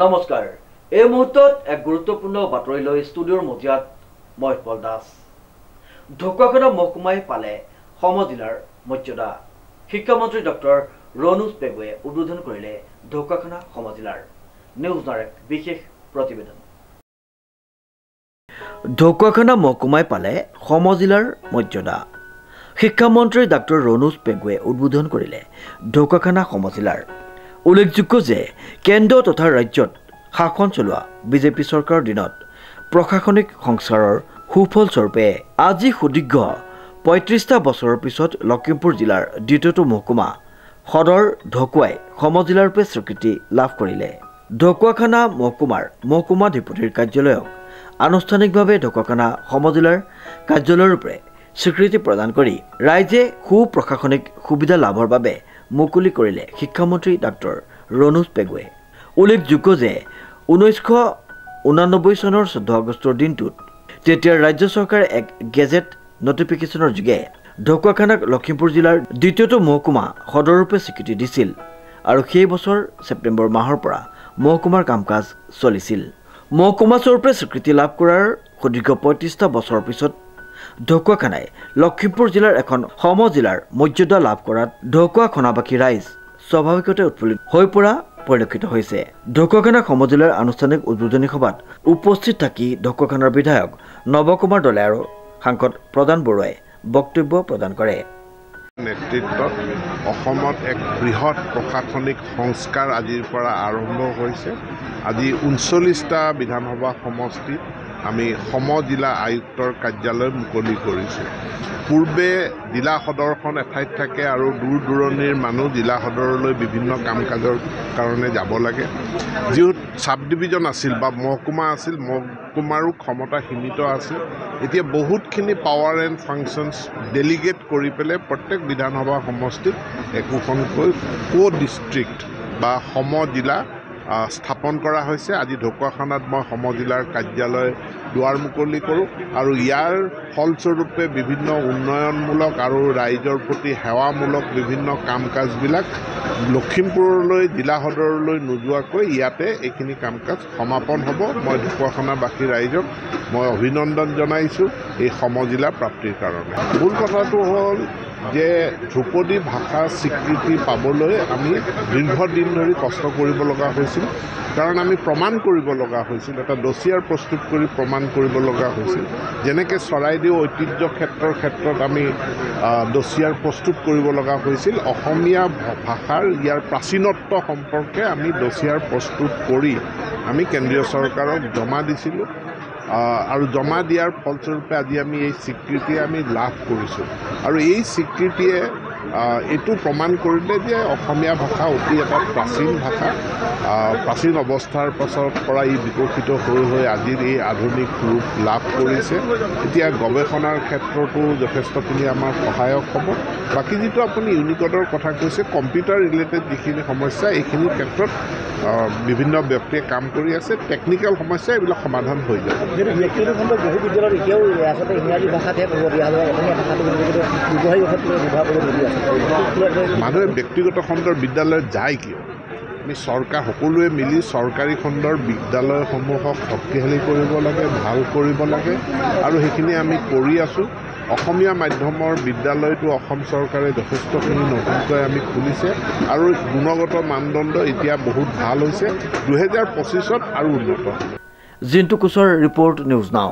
নমস্কাৰ এই মুহূৰ্তত এক গুৰুত্বপূৰ্ণ বাতৰি লৈ ষ্টুডিঅ'ৰ মজিয়াত মই পল দাস ঢকুৱাখানা মহকুমাই পালে সমজিলাৰ মৰ্যাদা শিক্ষামন্ত্ৰী ডক্টৰ ৰণোজ পেগুৱে উদ্বোধন কৰিলে ঢকুৱাখানা সমজিলাৰ নিউজৰ এক বিশেষ প্ৰতিবেদন ঢকুৱাখানা মহকুমাই পালে সমজিলাৰ মৰ্যাদা শিক্ষামন্ত্ৰী ডক্টৰ ৰণোজ পেগুৱে উদ্বোধন কৰিলে ঢকুৱাখানা সমজিলাৰ উল্লেখযোগ্য যে কেন্দ্ৰ তথা ৰাজ্যত শাসন চলোৱা বিজেপি চৰকাৰৰ দিনত প্ৰশাসনিক সংস্কাৰৰ সুফলস্বৰূপে আজি সুদীৰ্ঘ ৩৫টা বছৰৰ পিছত লখিমপুৰ জিলাৰ দ্বিতীয়টো মহকুমা সদৰ ঢকুৱাই সমজিলাৰূপে স্বীকৃতি লাভ কৰিলে ঢকুৱাখানা মহকুমাৰ মহকুমাধিপতিৰ কাৰ্যালয়ক আনুষ্ঠানিকভাৱে ঢকুৱাখানা সমজিলাৰ কাৰ্যালয়ৰূপে স্বীকৃতি প্ৰদান কৰি ৰাইজে সুপ্ৰশাসনিক সুবিধা লাভৰ বাবে মুকলি কৰিলে শিক্ষামন্ত্ৰী ডক্টৰ ৰণোজ পেগুৱে উল্লেখযোগ্য যে 1989 চনৰ 14 আগষ্টৰ দিনটোত তেতিয়াৰ ৰাজ্য চৰকাৰে এক গেজেট নটিফিকেশ্যনৰ যোগে ঢকুৱাখানাক লখিমপুৰ জিলাৰ দ্বিতীয়টো মহকুমা সদৰৰূপে স্বীকৃতি দিছিল আৰু সেই বছৰ ছেপ্টেম্বৰ মাহৰ পৰা মহকুমাৰ কাম-কাজ চলিছিল মহকুমা স্বৰূপে স্বীকৃতি লাভ কৰাৰ সুদীৰ্ঘ ৩৫টা বছৰৰ পিছত ঢকুৱাখানাই লখিমপুৰ জিলাৰ এখন সমজিলাৰ মৰ্যাদা লাভ কৰাত ঢকুৱাখানাবাসী ৰাইজ স্বাভাৱিকতে উৎফুল্লিত হৈ পৰা পৰিলক্ষিত হৈছে ঢকুৱাখানা সমজিলাৰ আনুষ্ঠানিক উদ্বোধনী সভাত উপস্থিত থাকি ঢকুৱাখানাৰ বিধায়ক নৱকুমাৰ দলে আৰু সাংসদ প্ৰদান বৰুৱাই বক্তব্য প্ৰদান কৰে নেতৃত্বত অসমত এক বৃহৎ প্ৰশাসনিক সংস্কাৰ আজিৰ পৰা আৰম্ভ হৈছে আজি 39টা বিধানসভা সমষ্টিত আমি সমজিলা আয়ুক্তৰ কাৰ্যালয় মুকলি কৰিছোঁ পূৰ্বে জিলা সদৰখন এঠাইত থাকে আৰু দূৰ দূৰণিৰ মানুহ জিলা সদৰলৈ বিভিন্ন কাম কাজৰ কাৰণে যাব লাগে যিহেতু সাব ডিভিজন আছিল বা মহকুমা আছিল মহকুমাৰো ক্ষমতা সীমিত আছিল এতিয়া বহুতখিনি পাৱাৰ এণ্ড ফাংচনছ ডেলিগেট কৰি পেলাই প্ৰত্যেক বিধানসভা সমষ্টিত একোখনকৈ ডিষ্ট্ৰিক্ট বা সমজিলা স্থাপন কৰা হৈছে আজি ঢকুৱাখানাত মই সমজিলাৰ কাৰ্যালয় দুৱাৰ মুকলি কৰোঁ আৰু ইয়াৰ ফলস্বৰূপে বিভিন্ন উন্নয়নমূলক আৰু ৰাইজৰ প্ৰতি সেৱামূলক বিভিন্ন কাম কাজবিলাক লখিমপুৰলৈ জিলা সদৰলৈ নোযোৱাকৈ ইয়াতে এইখিনি কাম কাজ সমাপন হ'ব মই ঢকুৱাখানাবাসী ৰাইজক মই অভিনন্দন জনাইছোঁ এই সমজিলা প্ৰাপ্তিৰ কাৰণে মূল কথাটো হ'ল যে ধ্ৰুপদী ভাষা স্বীকৃতি পাবলৈ আমি দীৰ্ঘদিন ধৰি কষ্ট কৰিব লগা হৈছিল কাৰণ আমি প্ৰমাণ কৰিব লগা হৈছিল এটা ডছিয়াৰ প্ৰস্তুত কৰি প্ৰমাণ কৰিব লগা হৈছিল যেনেকৈ চৰাইদেউ ঐতিহ্য ক্ষেত্ৰত আমি ডছিয়াৰ প্ৰস্তুত কৰিব লগা হৈছিল অসমীয়া ভাষাৰ ইয়াৰ প্ৰাচীনত্ব সম্পৰ্কে আমি ডছিয়াৰ প্ৰস্তুত কৰি আমি কেন্দ্ৰীয় চৰকাৰক জমা দিছিলোঁ আৰু জমা দিয়াৰ ফলস্বৰূপে আজি আমি এই স্বীকৃতি আমি লাভ কৰিছোঁ আৰু এই স্বীকৃতিয়ে এইটো প্ৰমাণ কৰিলে যে অসমীয়া ভাষা অতি এটা প্ৰাচীন ভাষা প্ৰাচীন অৱস্থাৰ পাছৰ পৰা ই বিকশিত হৈ আজিৰ এই আধুনিক ৰূপ লাভ কৰিছে এতিয়া গৱেষণাৰ ক্ষেত্ৰতো যথেষ্টখিনি আমাৰ সহায়ক হ'ব বাকী যিটো আপুনি ইউনিকোডৰ কথা কৈছে কম্পিউটাৰ ৰিলেটেড যিখিনি সমস্যা এইখিনিৰ ক্ষেত্ৰত বিভিন্ন ব্যক্তিয়ে কাম কৰি আছে টেকনিকেল সমস্যা এইবিলাক সমাধান হৈ যাব ব্যক্তিগত খণ্ডৰ বহু বিদ্যালয়ত এতিয়াও আচলতে ইংৰাজী ভাষাতহে পঢ়িব দিয়া হয় অসমীয়া ভাষাটো ব্যৱহাৰিক ব্যৱহাৰ কৰিব মানুহে ব্যক্তিগত খণ্ডৰ বিদ্যালয়ত যায় কিয় আমি চৰকাৰ সকলোৱে মিলি চৰকাৰী খণ্ডৰ বিদ্যালয়সমূহক শক্তিশালী কৰিব লাগে ভাল কৰিব লাগে আৰু সেইখিনি আমি কৰি আছোঁ অসমীয়া মাধ্যমৰ বিদ্যালয়টো অসম চৰকাৰে যথেষ্টখিনি নতুনকৈ আমি খুলিছে আৰু গুণগত মানদণ্ড এতিয়া বহুত ভাল হৈছে 2025ত আৰু উন্নত জিন্তু কোচৰ ৰিপৰ্ট নিউজ নাও।